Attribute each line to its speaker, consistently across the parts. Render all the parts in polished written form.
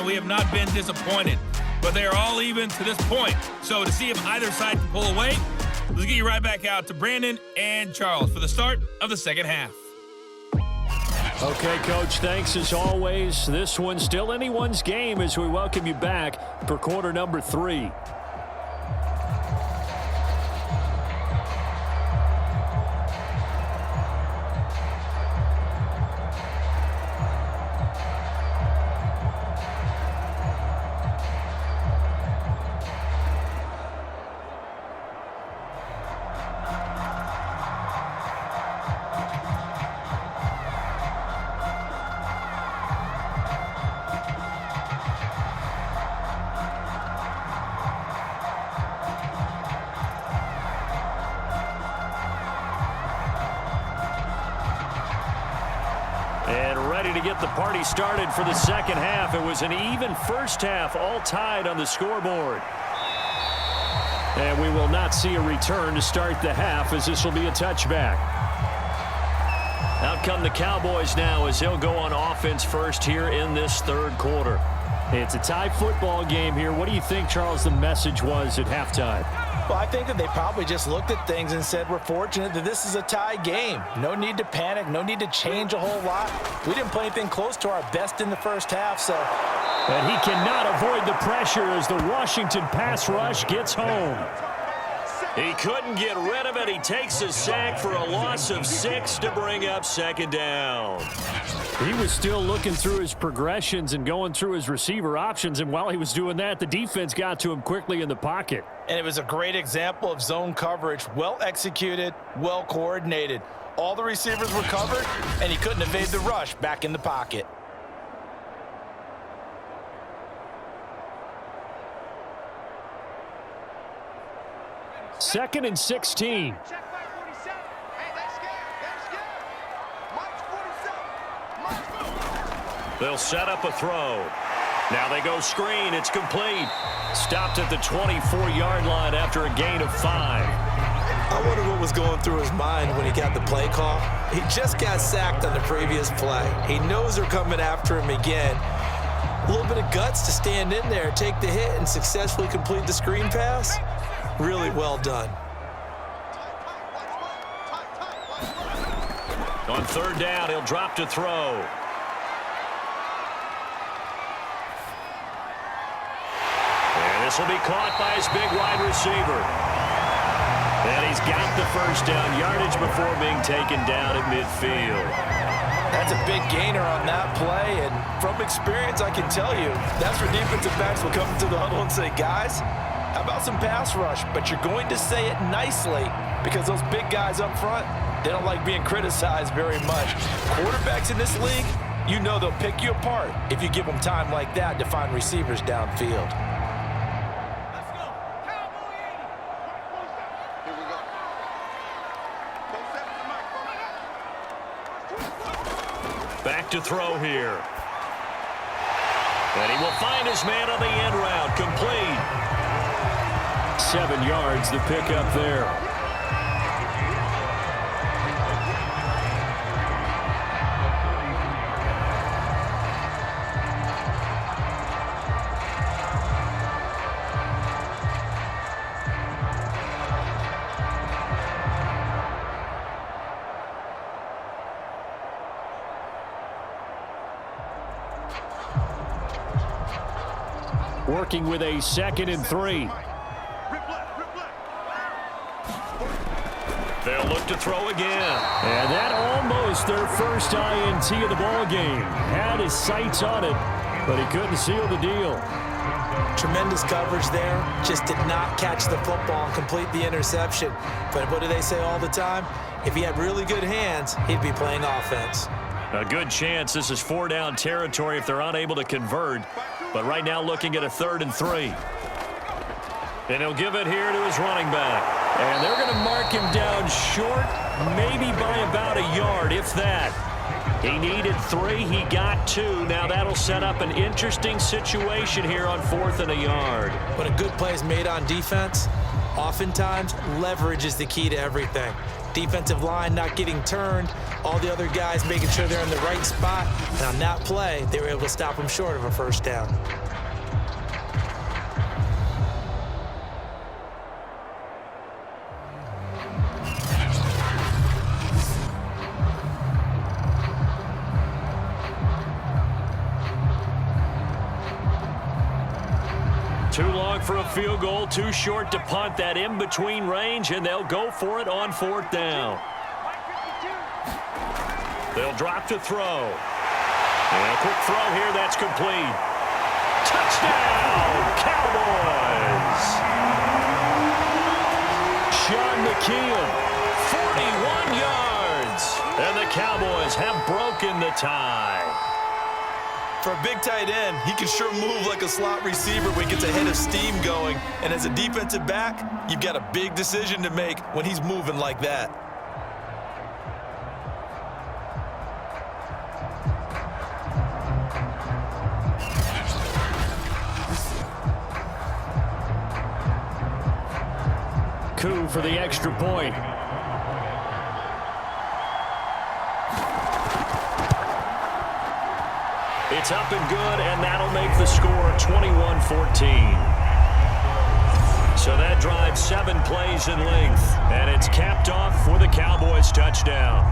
Speaker 1: and we have not been disappointed. But they are all even to this point. So to see if either side can pull away, let's get you right back out to Brandon and Charles for the start of the second half.
Speaker 2: Okay, Coach, thanks as always. This one's still anyone's game as we welcome you back for quarter number 3. To get the party started for the second half. It was an even first half, all tied on the scoreboard. And we will not see a return to start the half, as this will be a touchback. Out come the Cowboys now as they'll go on offense first here in this third quarter. It's a tie football game here. What do you think, Charles, the message was at halftime?
Speaker 3: Well, I think that they probably just looked at things and said, we're fortunate that this is a tie game. No need to panic. No need to change a whole lot. We didn't play anything close to our best in the first half, so.
Speaker 2: And he cannot avoid the pressure as the Washington pass rush gets home. He couldn't get rid of it. He takes a sack for a loss of 6 to bring up second down. He was still looking through his progressions and going through his receiver options, and while he was doing that, the defense got to him quickly in the pocket.
Speaker 3: And it was a great example of zone coverage. Well executed, well coordinated. All the receivers were covered, and he couldn't evade the rush back in the pocket.
Speaker 2: Second and 16. They'll set up a throw. Now they go screen. It's complete. Stopped at the 24-yard line after a gain of 5.
Speaker 4: I wonder what was going through his mind when he got the play call. He just got sacked on the previous play. He knows they're coming after him again. A little bit of guts to stand in there, take the hit, and successfully complete the screen pass. Really well done.
Speaker 2: On third down, he'll drop to throw. And this will be caught by his big wide receiver. And he's got the first down yardage before being taken down at midfield.
Speaker 3: That's a big gainer on that play, and from experience, I can tell you, that's where defensive backs will come into the huddle and say, guys, how about some pass rush? But you're going to say it nicely because those big guys up front, they don't like being criticized very much. Quarterbacks in this league, you know they'll pick you apart if you give them time like that to find receivers downfield.
Speaker 2: Back to throw here. And he will find his man on the end route. Complete. 7 yards, the pickup there. Working with a 2nd and 3. They'll look to throw again. And that almost their first INT of the ball game. Had his sights on it, but he couldn't seal the deal.
Speaker 4: Tremendous coverage there. Just did not catch the football and complete the interception. But what do they say all the time? If he had really good hands, he'd be playing offense.
Speaker 2: A good chance this is 4-down territory if they're unable to convert. But right now looking at a 3rd and 3. And he'll give it here to his running back. And they're going to mark him down short, maybe by about a yard, if that. He needed 3. He got 2. Now that'll set up an interesting situation here on 4th and a yard.
Speaker 4: When a good play is made on defense, oftentimes leverage is the key to everything. Defensive line not getting turned. All the other guys making sure they're in the right spot. And on that play, they were able to stop them short of a first down.
Speaker 2: Too long for a field goal, too short to punt. That in-between range, and they'll go for it on fourth down. They'll drop to throw. And a quick throw here, that's complete. Touchdown, Cowboys! Sean McKeon, 41 yards. And the Cowboys have broken the tie.
Speaker 3: For a big tight end, he can sure move like a slot receiver when he gets a head of steam going. And as a defensive back, you've got a big decision to make when he's moving like that.
Speaker 2: Coup for the extra point. It's up and good, and that'll make the score 21-14. So that drives 7 plays in length, and it's capped off for the Cowboys touchdown.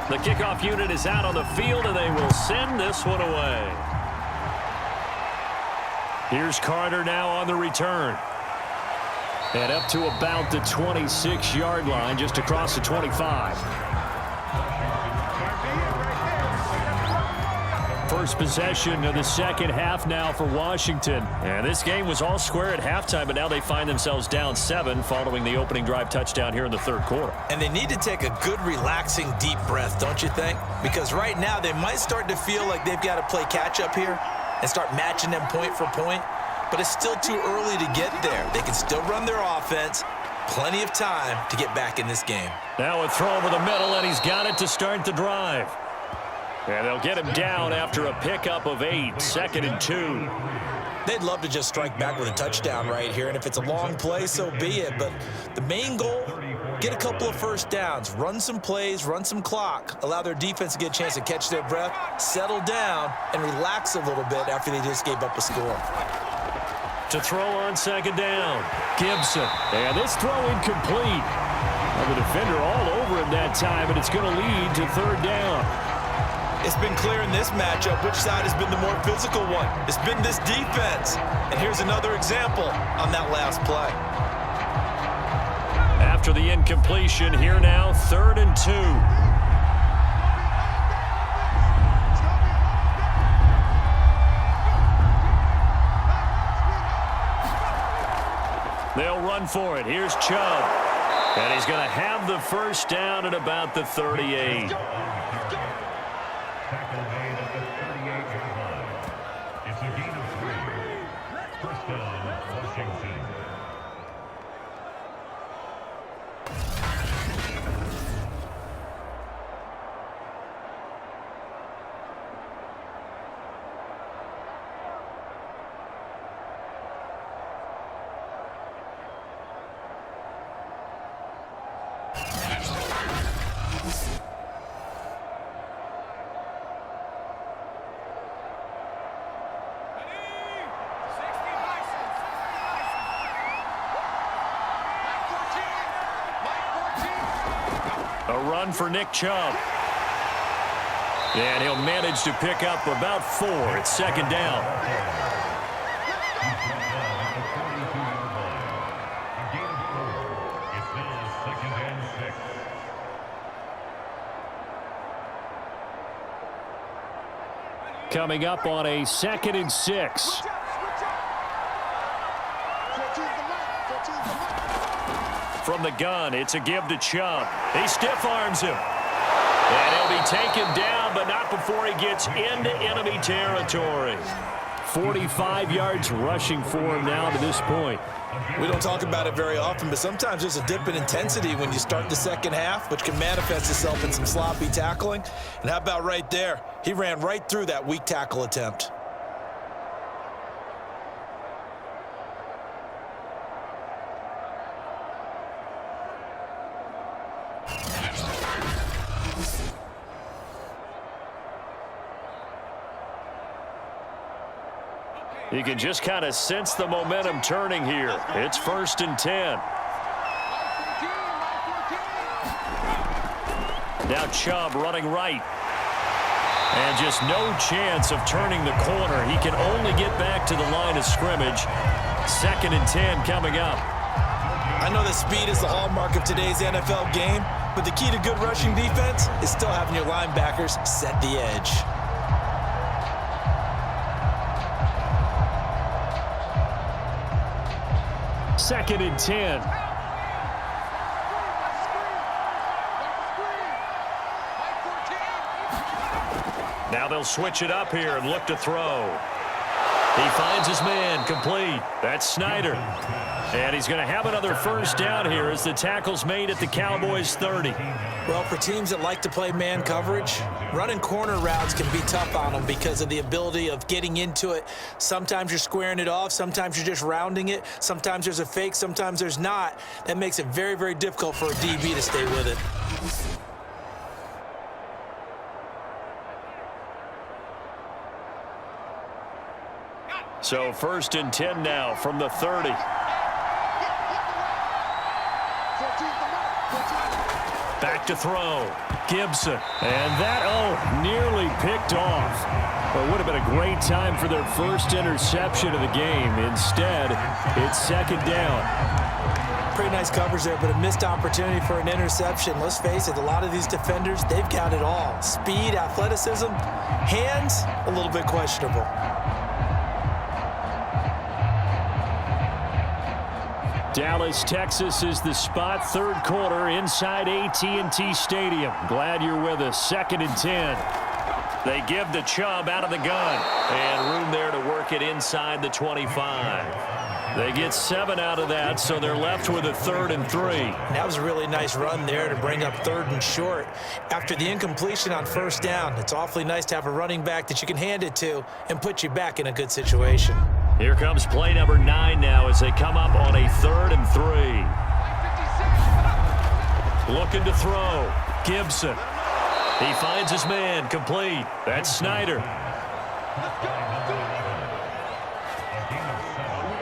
Speaker 2: The kickoff unit is out on the field, and they will send this one away. Here's Carter now on the return. And up to about the 26-yard line, just across the 25. First possession of the second half now for Washington. And this game was all square at halftime, but now they find themselves down 7 following the opening drive touchdown here in the third quarter.
Speaker 4: And they need to take a good, relaxing, deep breath, don't you think? Because right now they might start to feel like they've got to play catch-up here and start matching them point for point. But it's still too early to get there. They can still run their offense. Plenty of time to get back in this game.
Speaker 2: Now a throw over the middle, and he's got it to start the drive. And they'll get him down after a pickup of 8, 2nd and 2.
Speaker 4: They'd love to just strike back with a touchdown right here, and if it's a long play, so be it. But the main goal, get a couple of first downs, run some plays, run some clock, allow their defense to get a chance to catch their breath, settle down, and relax a little bit after they just gave up a score.
Speaker 2: To throw on 2nd down, Gibson. And this throw incomplete. Well, the defender all over him that time, and it's going to lead to 3rd down.
Speaker 3: It's been clear in this matchup which side has been the more physical one. It's been this defense. And here's another example on that last play.
Speaker 2: After the incompletion, here now, 3rd and 2. They'll run for it. Here's Chubb. And he's going to have the first down at about the 38.
Speaker 5: Tackle made at the 38-yard line. It's a gain of 3. First down, Washington.
Speaker 2: A run for Nick Chubb. And he'll manage to pick up about 4. It's 2nd down. Coming up on a 2nd and 6. From the gun, it's a give to Chubb. He stiff arms him. And he'll be taken down, but not before he gets into enemy territory. 45 yards rushing for him now to this point.
Speaker 4: We don't talk about it very often, but sometimes there's a dip in intensity when you start the second half, which can manifest itself in some sloppy tackling. And how about right there? He ran right through that weak tackle attempt.
Speaker 2: You can just kind of sense the momentum turning here. It's 1st and 10. Now Chubb running right. And just no chance of turning the corner. He can only get back to the line of scrimmage. 2nd and 10 coming up.
Speaker 4: I know that speed is the hallmark of today's NFL game, but the key to good rushing defense is still having your linebackers set the edge.
Speaker 2: 2nd and 10. Now they'll switch it up here and look to throw. He finds his man complete. That's Snyder. And he's going to have another first down here as the tackle's made at the Cowboys 30.
Speaker 4: Well, for teams that like to play man coverage, running corner routes can be tough on them because of the ability of getting into it. Sometimes you're squaring it off. Sometimes you're just rounding it. Sometimes there's a fake. Sometimes there's not. That makes it very, very difficult for a DB to stay with it.
Speaker 2: So 1st and 10 now from the 30. Back to throw. Gibson. And that, nearly picked off. Well, it would have been a great time for their first interception of the game. Instead, it's 2nd down.
Speaker 4: Pretty nice coverage there, but a missed opportunity for an interception. Let's face it, a lot of these defenders, they've got it all. Speed, athleticism, hands, a little bit questionable.
Speaker 2: Dallas, Texas is the spot. 3rd quarter inside AT&T Stadium. Glad you're with us. 2nd and 10. They give to Chubb out of the gun. And room there to work it inside the 25. They get 7 out of that, so they're left with a 3rd and 3.
Speaker 4: That was a really nice run there to bring up 3rd and short. After the incompletion on 1st down, it's awfully nice to have a running back that you can hand it to and put you back in a good situation.
Speaker 2: Here comes play number 9 now as they come up on a 3rd and 3. Looking to throw. Gibson. He finds his man complete. That's Snyder.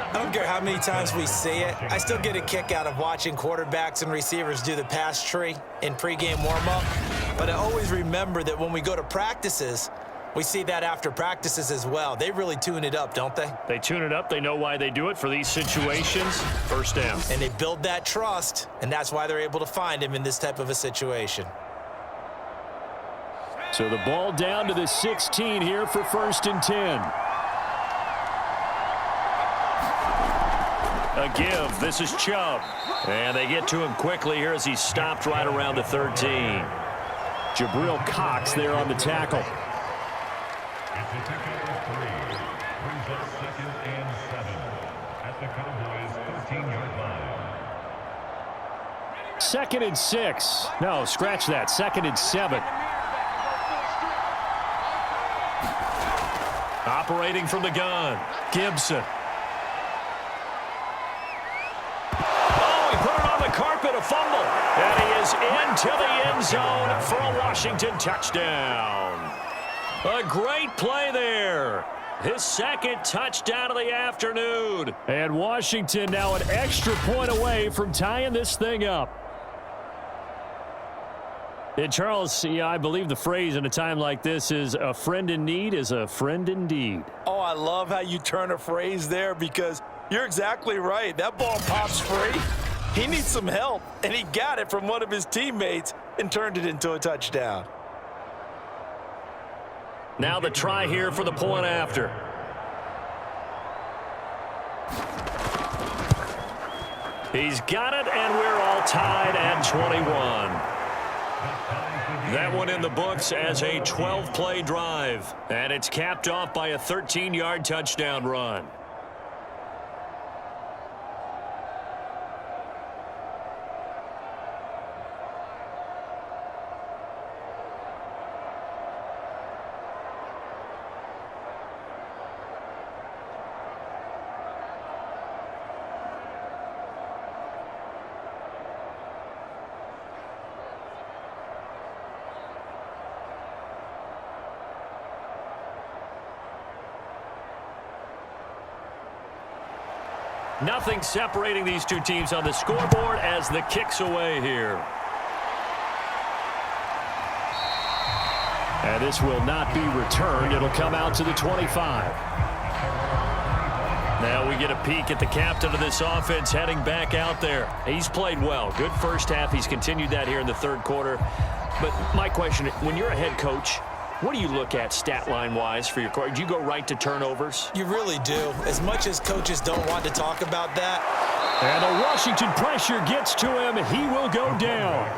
Speaker 4: I don't care how many times we see it. I still get a kick out of watching quarterbacks and receivers do the pass tree in pregame warm-up. But I always remember that when we go to practices, we see that after practices as well. They really tune it up, don't they?
Speaker 2: They tune it up. They know why they do it for these situations. 1st down.
Speaker 4: And they build that trust, and that's why they're able to find him in this type of a situation.
Speaker 2: So the ball down to the 16 here for 1st and 10. A give. This is Chubb. And they get to him quickly here as he's stopped right around the 13. Jabril Cox there on the tackle.
Speaker 5: It's a pickup of 3. Brings up 2nd and 7 at the Cowboys' 13-yard line.
Speaker 2: 2nd and 6. No, scratch that. 2nd and 7. Operating from the gun. Gibson. Oh, he put it on the carpet, a fumble. And he is into the end zone for a Washington touchdown. A great play there. His 2nd touchdown of the afternoon. And Washington now an extra point away from tying this thing up. And Charles, I believe the phrase in a time like this is a friend in need is a friend indeed.
Speaker 3: Oh, I love how you turn a phrase there because you're exactly right. That ball pops free. He needs some help, and he got it from one of his teammates and turned it into a touchdown.
Speaker 2: Now the try here for the point after. He's got it, and we're all tied at 21. That one in the books as a 12-play drive. And it's capped off by a 13-yard touchdown run. Nothing separating these two teams on the scoreboard as the kick's away here. And this will not be returned. It'll come out to the 25. Now we get a peek at the captain of this offense heading back out there. He's played well. Good first half. He's continued that here in the third quarter. But my question, when you're a head coach, what do you look at stat line-wise for your quarterback? Do you go right to turnovers?
Speaker 4: You really do. As much as coaches don't want to talk about that.
Speaker 2: And the Washington pressure gets to him. He will go down.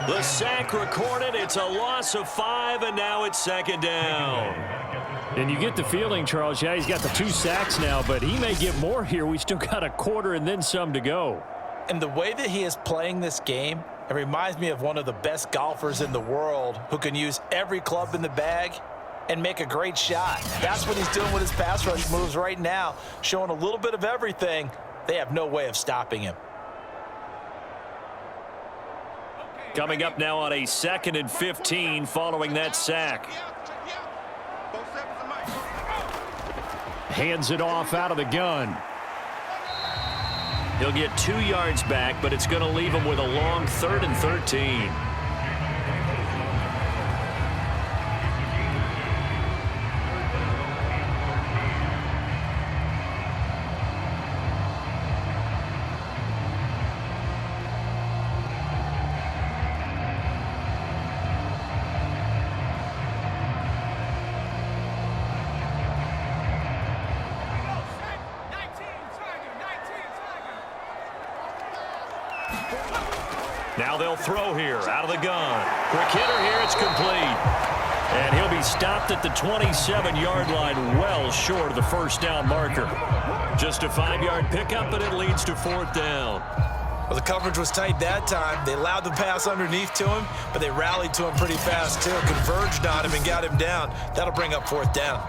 Speaker 2: The sack recorded. It's a loss of 5, and now it's second down. And you get the feeling, Charles, yeah, he's got the 2 sacks now, but he may get more here. We still got a quarter and then some to go.
Speaker 4: And the way that he is playing this game, it reminds me of one of the best golfers in the world who can use every club in the bag and make a great shot. That's what he's doing with his pass rush moves right now, showing a little bit of everything. They have no way of stopping him.
Speaker 2: Coming up now on a 2nd and 15 following that sack. Hands it off out of the gun. He'll get 2 yards back, but it's going to leave him with a long 3rd and 13. Now they'll throw here out of the gun. Quick hitter here. It's complete. And he'll be stopped at the 27-yard line, well short of the first down marker. Just a 5-yard pickup, and it leads to 4th down.
Speaker 4: Well, the coverage was tight that time. They allowed the pass underneath to him, but they rallied to him pretty fast, too. Converged on him and got him down. That'll bring up 4th down.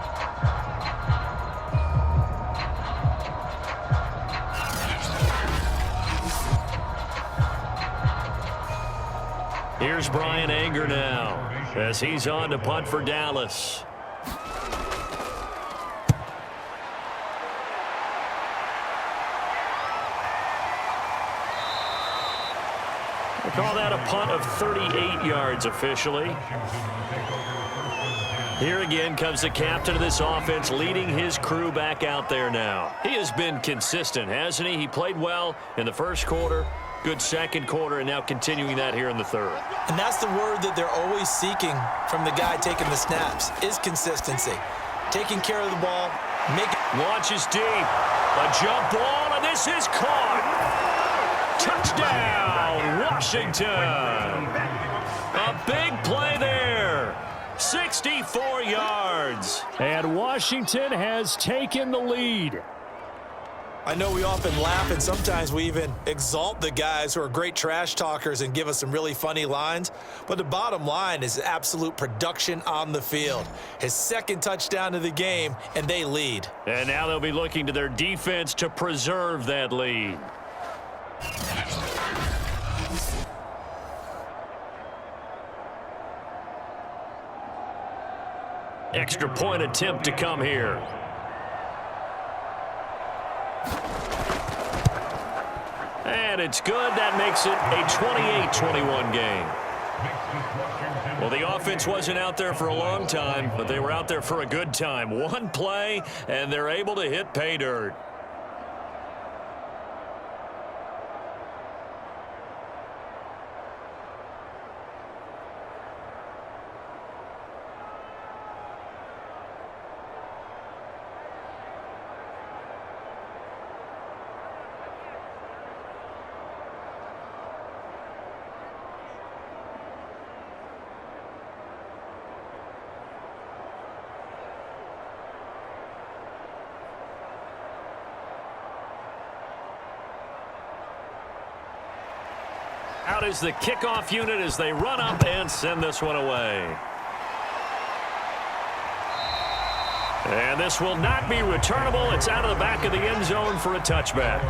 Speaker 2: Here's Brian Anger now as he's on to punt for Dallas. We'll call that a punt of 38 yards officially. Here again comes the captain of this offense leading his crew back out there now. He has been consistent, hasn't he? He played well in the first quarter. Good second quarter, and now continuing that here in the third.
Speaker 4: And that's the word that they're always seeking from the guy taking the snaps, is consistency. Taking care of the ball,
Speaker 2: launches deep. A jump ball, and this is caught. Touchdown, Washington. A big play there. 64 yards. And Washington has taken the lead.
Speaker 4: I know we often laugh, and sometimes we even exalt the guys who are great trash talkers and give us some really funny lines. But the bottom line is absolute production on the field. His 2nd touchdown of the game, and they lead.
Speaker 2: And now they'll be looking to their defense to preserve that lead. Extra point attempt to come here. And it's good. That makes it a 28-21 game. Well, the offense wasn't out there for a long time, but they were out there for a good time. One play, and they're able to hit pay dirt. Out is the kickoff unit as they run up and send this one away. And this will not be returnable. It's out of the back of the end zone for a touchback.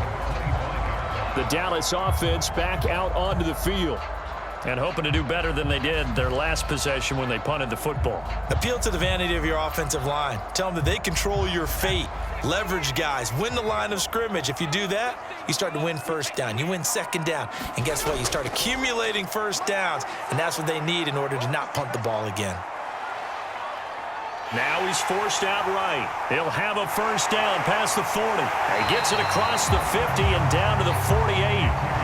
Speaker 2: The Dallas offense back out onto the field and hoping to do better than they did their last possession when they punted the football.
Speaker 4: Appeal to the vanity of your offensive line. Tell them that they control your fate. Leverage guys. Win the line of scrimmage. If you do that, you start to win first down. You win second down. And guess what? You start accumulating first downs, and that's what they need in order to not punt the ball again.
Speaker 2: Now he's forced out right. He'll have a first down past the 40. He gets it across the 50 and down to the 48.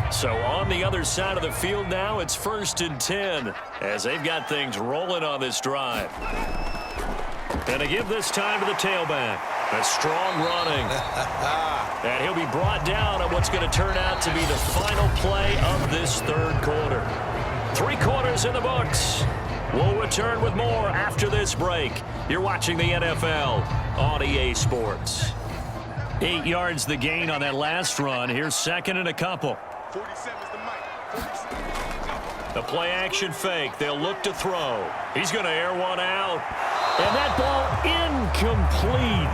Speaker 2: So on the other side of the field now, it's 1st and 10 as they've got things rolling on this drive. And they give this time to the tailback. A strong running. And he'll be brought down at what's going to turn out to be the final play of this third quarter. 3 quarters in the books. We'll return with more after this break. You're watching the NFL on EA Sports. 8 yards the gain on that last run. Here's 2nd and a couple.
Speaker 6: 47 is the mic. 47.
Speaker 2: The play action fake. They'll look to throw. He's going to air one out. And that ball incomplete.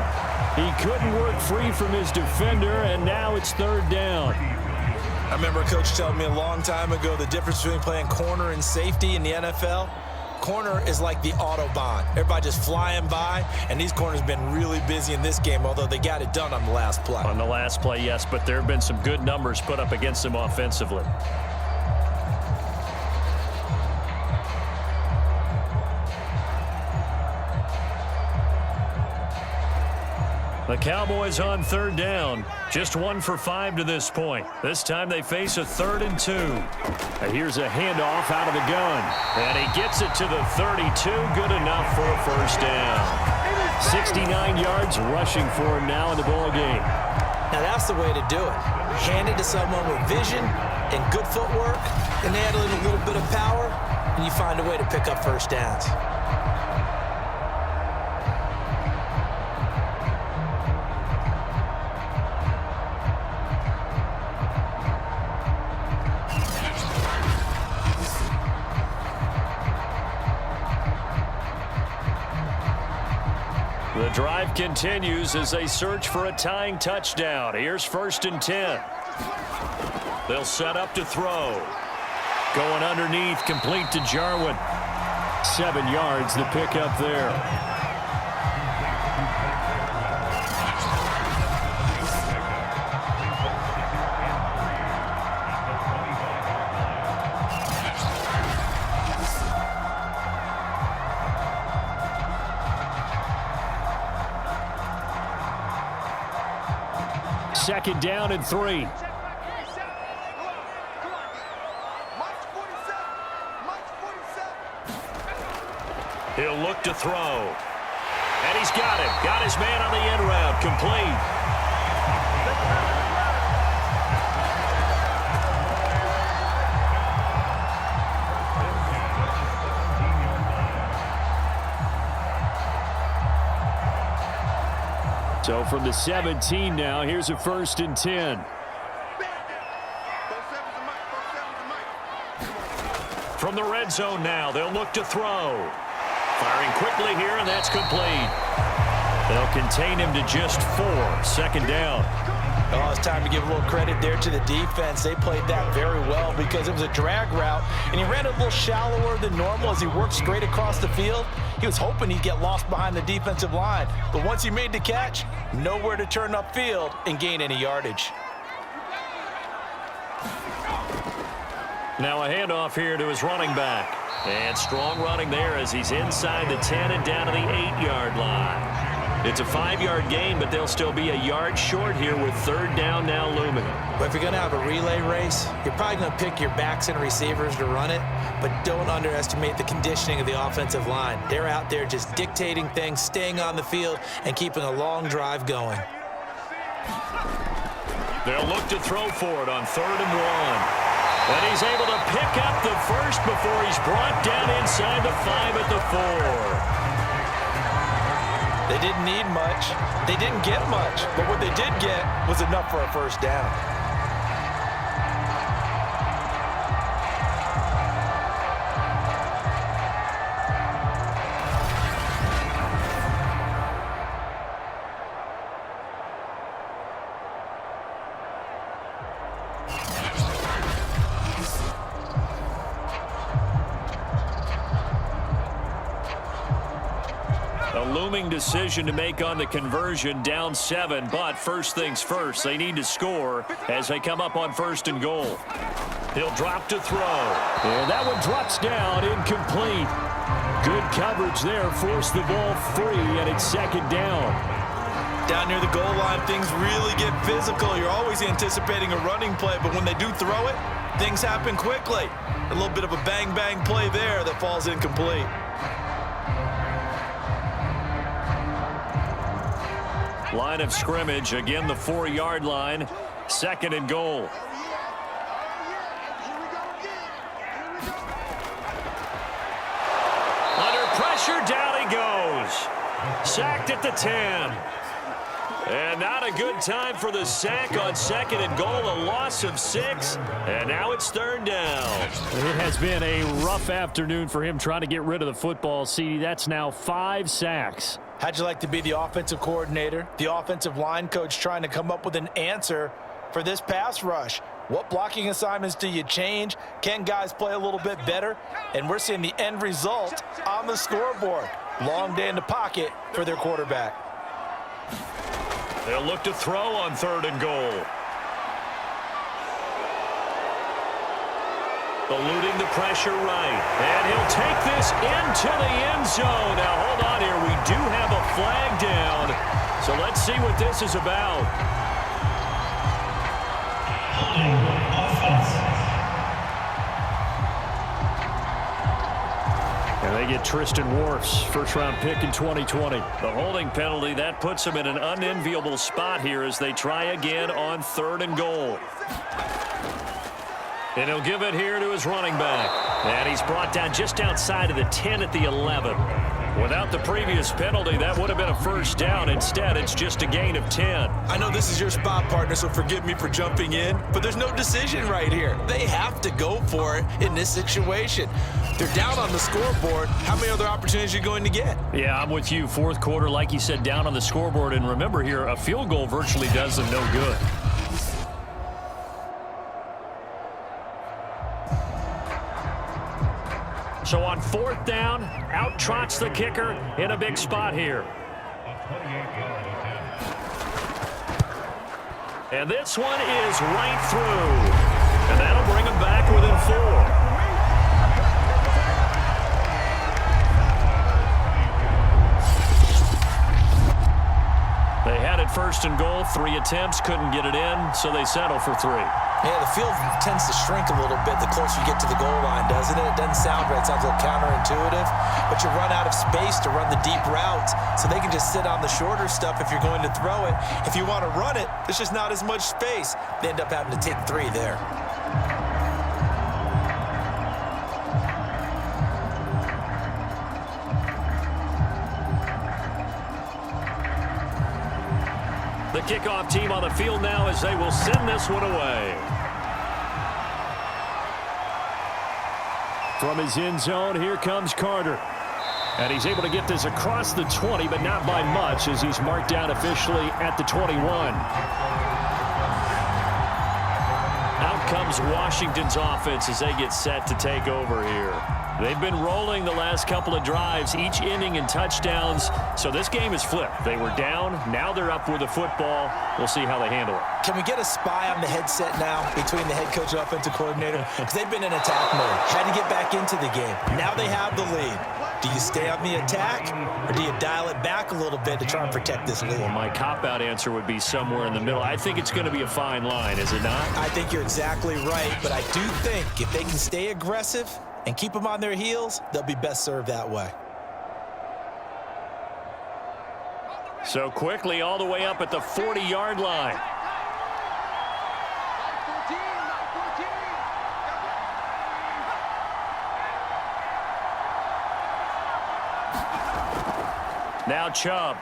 Speaker 2: He couldn't work free from his defender, and now it's 3rd down.
Speaker 4: I remember a coach telling me a long time ago the difference between playing corner and safety in the NFL. Corner is like the Autobahn. Everybody just flying by, and these corners have been really busy in this game, although they got it done on the last play.
Speaker 2: On the last play, yes, but there have been some good numbers put up against them offensively. The Cowboys on 3rd down. Just 1 for 5 to this point. This time they face a 3rd and 2. And here's a handoff out of the gun. And he gets it to the 32. Good enough for a first down. 69 yards rushing for him now in the ball game.
Speaker 4: Now that's the way to do it. Hand it to someone with vision and good footwork, and add a little bit of power, and you find a way to pick up first downs.
Speaker 2: The drive continues as they search for a tying touchdown. Here's 1st and 10. They'll set up to throw. Going underneath, complete to Jarwin. 7 yards, the pickup there. Second down and 3. He'll look to throw. And he's got it. Got his man on the end route. Complete. So from the 17 now, here's a 1st and 10. From the red zone now, they'll look to throw. Firing quickly here, and that's complete. They'll contain him to just 4. 2nd down.
Speaker 4: Oh, it's time to give a little credit there to the defense. They played that very well because it was a drag route, and he ran a little shallower than normal as he worked straight across the field. He was hoping he'd get lost behind the defensive line, but once he made the catch, nowhere to turn upfield and gain any yardage.
Speaker 2: Now a handoff here to his running back. And strong running there as he's inside the 10 and down to the 8-yard line. It's a 5-yard gain, but they'll still be a yard short here with third down now looming.
Speaker 4: But if you're going to have a relay race, you're probably going to pick your backs and receivers to run it, but don't underestimate the conditioning of the offensive line. They're out there just dictating things, staying on the field, and keeping a long drive going.
Speaker 2: They'll look to throw for it on 3rd and 1. And he's able to pick up the first before he's brought down inside the 5 at the 4.
Speaker 3: They didn't need much. They didn't get much. But what they did get was enough for a first down.
Speaker 2: A looming decision to make on the conversion, down 7, but first things first, they need to score as they come up on 1st and goal. He'll drop to throw. And that one drops down, incomplete. Good coverage there, forced the ball free, and it's 2nd down.
Speaker 3: Down near the goal line, things really get physical. You're always anticipating a running play, but when they do throw it, things happen quickly. A little bit of a bang-bang play there that falls incomplete.
Speaker 2: Line of scrimmage, again the 4-yard line, 2nd and goal. Under pressure, down he goes. Sacked at the 10. And not a good time for the sack on 2nd and goal, a loss of 6, and now it's 3rd down.
Speaker 7: It has been a rough afternoon for him trying to get rid of the football. See, that's now 5 sacks.
Speaker 3: How'd you like to be the offensive coordinator, the offensive line coach trying to come up with an answer for this pass rush? What blocking assignments do you change? Can guys play a little bit better? And we're seeing the end result on the scoreboard. Long day in the pocket for their quarterback.
Speaker 2: They'll look to throw on 3rd and goal. Eluding the pressure right. And he'll take this into the end zone. Now, hold on here. We do have a flag down. So let's see what this is about.
Speaker 7: And they get Tristan Wirfs, first-round pick in 2020.
Speaker 2: The holding penalty, that puts them in an unenviable spot here as they try again on 3rd and goal. And he'll give it here to his running back. And he's brought down just outside of the 10 at the 11. Without the previous penalty, that would have been a first down. Instead, it's just a gain of 10.
Speaker 4: I know this is your spot, partner, so forgive me for jumping in, but there's no decision right here. They have to go for it in this situation. They're down on the scoreboard. How many other opportunities are you going to get?
Speaker 7: Yeah, I'm with you. 4th quarter, like you said, down on the scoreboard. And remember here, a field goal virtually does them no good. So on 4th down, out trots the kicker in a big spot here. And this one is right through. And that'll bring them back within 4. They had it 1st and goal, 3 attempts, couldn't get it in, so they settle for 3.
Speaker 4: Yeah, the field tends to shrink a little bit the closer you get to the goal line, doesn't it? It doesn't sound right. It sounds a little counterintuitive, but you run out of space to run the deep routes, so they can just sit on the shorter stuff if you're going to throw it. If you want to run it, there's just not as much space. They end up having to take 3 there.
Speaker 2: The kickoff team on the field now as they will send this one away.
Speaker 7: From his end zone, here comes Carter. And he's able to get this across the 20, but not by much as he's marked down officially at the 21. Out comes Washington's offense as they get set to take over here. They've been rolling the last couple of drives, each inning in touchdowns. So this game is flipped. They were down. Now they're up with the football. We'll see how they handle it.
Speaker 4: Can we get a spy on the headset now between the head coach and offensive coordinator? Because they've been in attack mode. Had to get back into the game. Now they have the lead. Do you stay on the attack, or do you dial it back a little bit to try and protect this lead?
Speaker 2: Well, my cop-out answer would be somewhere in the middle. I think it's going to be a fine line, is it not?
Speaker 4: I think you're exactly right, but I do think if they can stay aggressive and keep them on their heels, they'll be best served that way.
Speaker 2: So quickly all the way up at the 40-yard line. Now Chubb.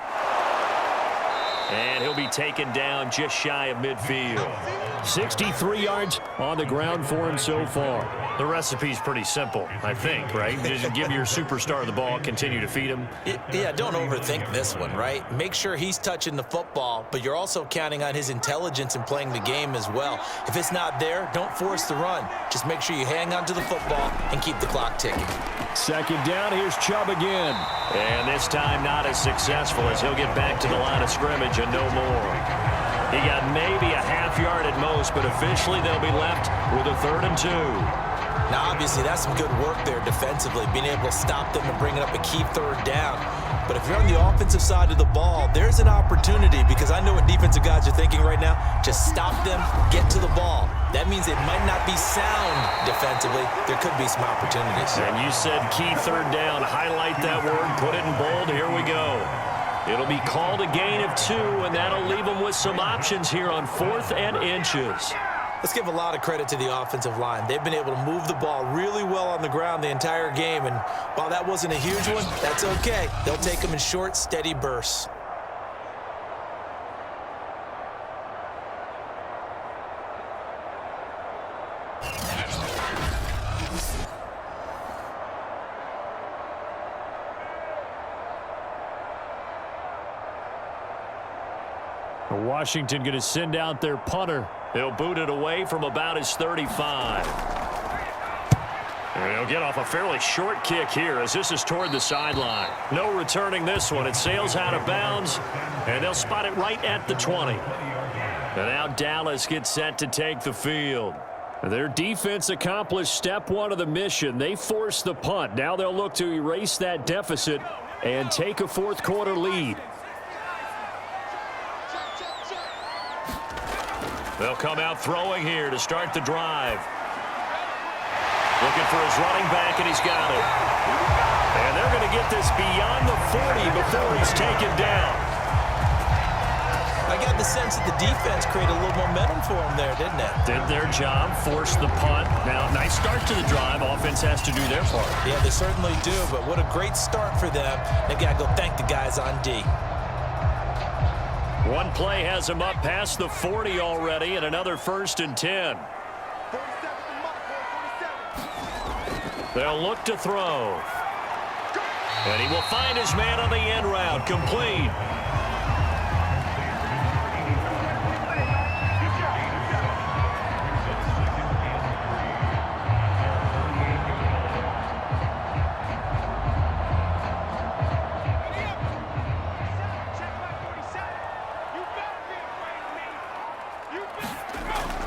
Speaker 2: And he'll be taken down just shy of midfield. 63 yards on the ground for him so far. The recipe's pretty simple, I think, right? Just give your superstar the ball, continue to feed him.
Speaker 4: Yeah, don't overthink this one, right? Make sure he's touching the football, but you're also counting on his intelligence in playing the game as well. If it's not there, don't force the run. Just make sure you hang on to the football and keep the clock ticking.
Speaker 7: Second down, here's Chubb again.
Speaker 2: And this time not as successful as he'll get back to the line of scrimmage and no more. He got maybe a half yard at most, but officially they'll be left with a 3rd and 2.
Speaker 4: Now, obviously, that's some good work there defensively, being able to stop them and bringing up a key 3rd down. But if you're on the offensive side of the ball, there's an opportunity, because I know what defensive guys are thinking right now. Just stop them, get to the ball. That means it might not be sound defensively. There could be some opportunities.
Speaker 2: And you said key 3rd down. Highlight that word, put it in bold. Here we go. It'll be called a gain of 2, and that'll leave them with some options here on 4th and inches.
Speaker 4: Let's give a lot of credit to the offensive line. They've been able to move the ball really well on the ground the entire game, and while that wasn't a huge one, that's okay. They'll take them in short, steady bursts.
Speaker 7: Washington going to send out their punter.
Speaker 2: They'll boot it away from about his 35. And he'll get off a fairly short kick here as this is toward the sideline. No returning this one. It sails out of bounds, and they'll spot it right at the 20. And now Dallas gets set to take the field.
Speaker 7: Their defense accomplished step 1 of the mission. They forced the punt. Now they'll look to erase that deficit and take a 4th quarter lead.
Speaker 2: They'll come out throwing here to start the drive. Looking for his running back, and he's got it. And they're going to get this beyond the 40 before he's taken down.
Speaker 4: I got the sense that the defense created a little momentum for him there, didn't it?
Speaker 2: Did their job, forced the punt. Now, nice start to the drive. Offense has to do their part.
Speaker 4: Yeah, they certainly do, but what a great start for them. They've got to go thank the guys on D.
Speaker 2: One play has him up past the 40 already, and another 1st and 10. They'll look to throw. And he will find his man on the end route. Complete.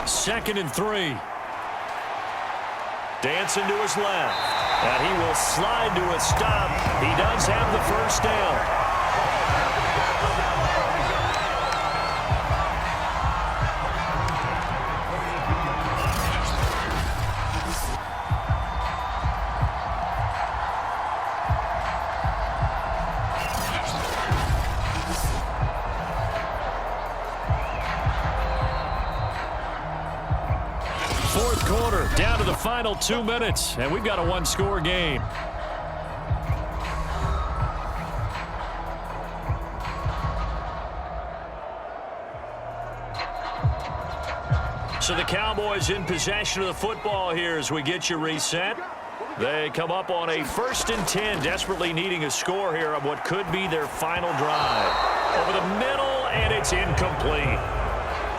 Speaker 2: Second and 3. Dancing to his left. And he will slide to a stop. He does have the 1st down. Down to the final 2 minutes, and we've got a 1-score game. So the Cowboys in possession of the football here as we get you reset. They come up on a 1st and 10, desperately needing a score here on what could be their final drive. Over the middle, and it's incomplete.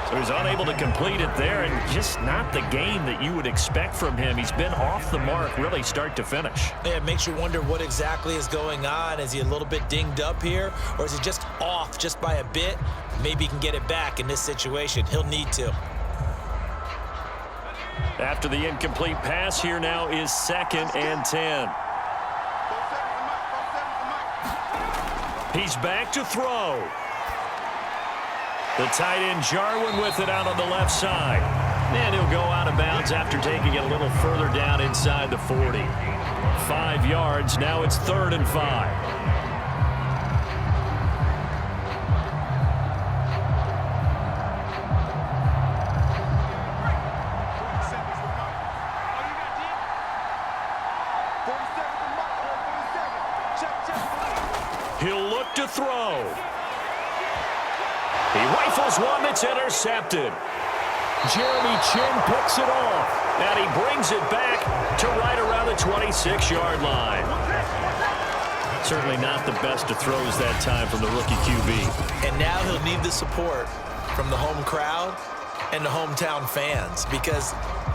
Speaker 2: So he's unable to complete it there, and just not the game that you would expect from him. He's been off the mark really start to finish.
Speaker 4: Yeah, it makes you wonder what exactly is going on. Is he a little bit dinged up here, or is he just off just by a bit? Maybe he can get it back in this situation. He'll need to.
Speaker 2: After the incomplete pass, here now is 2nd and 10. He's back to throw. The tight end Jarwin with it out on the left side. And he'll go out of bounds after taking it a little further down inside the 40. 5 yards. Now it's 3rd and 5. He'll look to throw. He rifles one that's intercepted. Jeremy Chin picks it off, and he brings it back to right around the 26-yard line. Certainly not the best of throws that time from the rookie QB.
Speaker 4: And now he'll need the support from the home crowd and the hometown fans because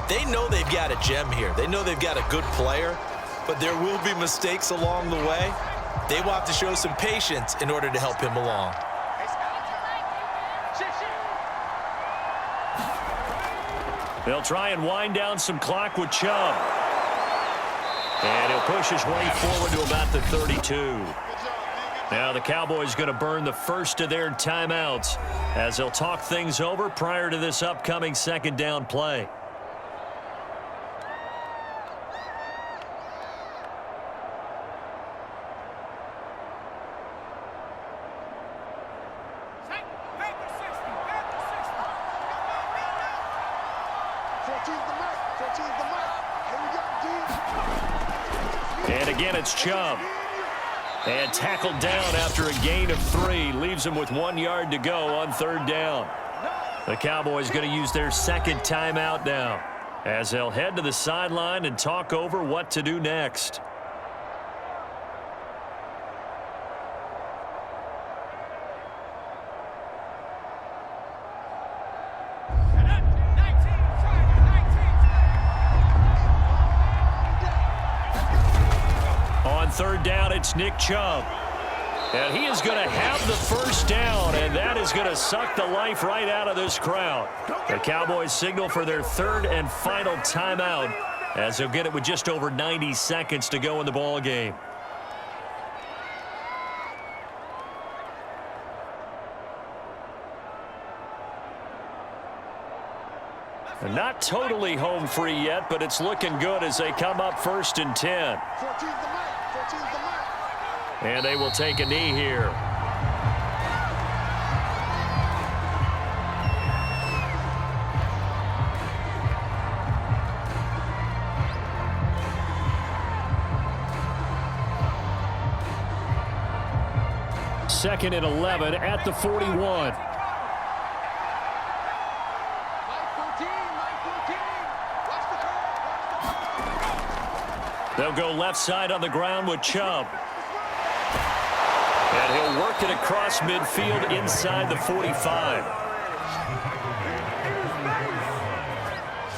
Speaker 4: they know they've got a gem here. They know they've got a good player, but there will be mistakes along the way. They will have to show some patience in order to help him along.
Speaker 2: They'll try and wind down some clock with Chubb. And he'll push his way forward to about the 32. Now the Cowboys going to burn the first of their timeouts as they'll talk things over prior to this upcoming 2nd down play. And again, it's Chubb. And tackled down after a gain of 3. Leaves him with 1 yard to go on 3rd down. The Cowboys going to use their 2nd timeout now as they'll head to the sideline and talk over what to do next. On 3rd down, it's Nick Chubb. And he is going to have the first down, and that is going to suck the life right out of this crowd. The Cowboys signal for their 3rd and final timeout as they'll get it with just over 90 seconds to go in the ball game. And not totally home free yet, but it's looking good as they come up 1st and 10. And they will take a knee here. Second and 11 at the 41. They'll go left side on the ground with Chubb. And he'll work it across midfield inside the 45.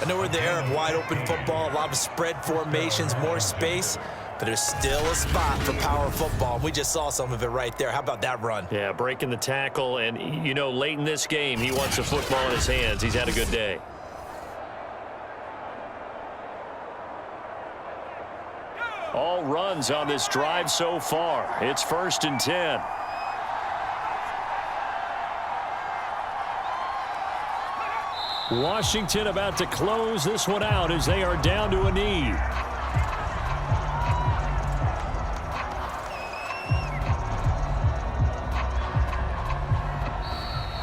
Speaker 4: I know we're in the era of wide-open football, a lot of spread formations, more space, but there's still a spot for power football. We just saw some of it right there. How about that run?
Speaker 2: Yeah, breaking the tackle, and, you know, late in this game, he wants the football in his hands. He's had a good day. All runs on this drive so far. It's 1st and 10. Washington about to close this one out as they are down to a knee.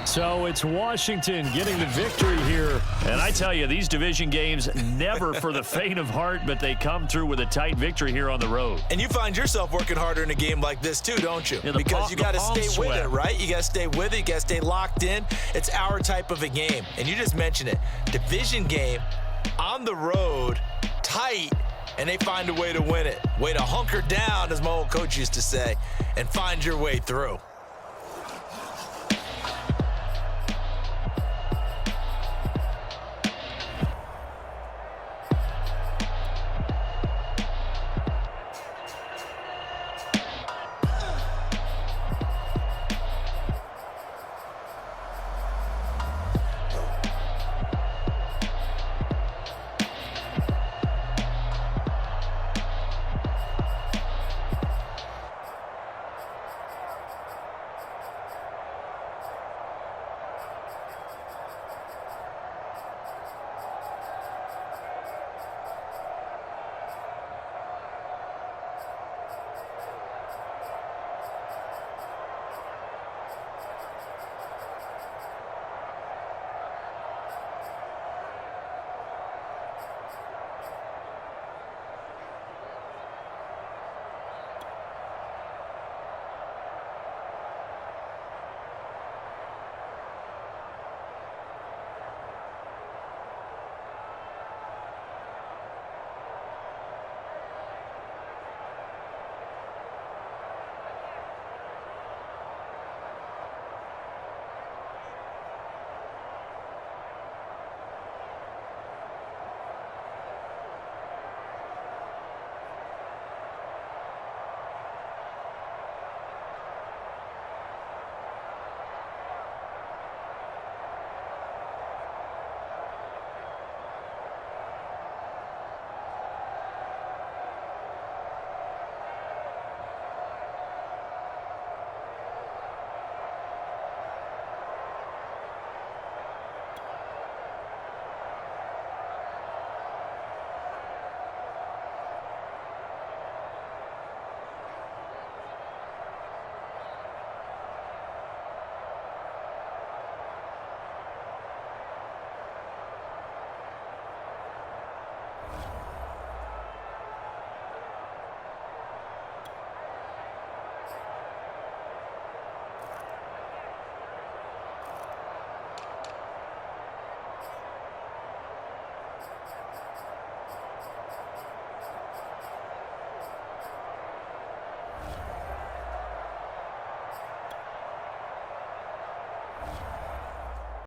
Speaker 2: So it's Washington getting the victory here. And I tell you, these division games never for the faint of heart, but they come through with a tight victory here on the road.
Speaker 4: And you find yourself working harder in a game like this too, don't you?
Speaker 2: Yeah,
Speaker 4: because you got to stay with it, right? You got to stay with it. You got to stay locked in. It's our type of a game. And you just mentioned it. Division game on the road, tight, and they find a way to win it. Way to hunker down, as my old coach used to say, and find your way through.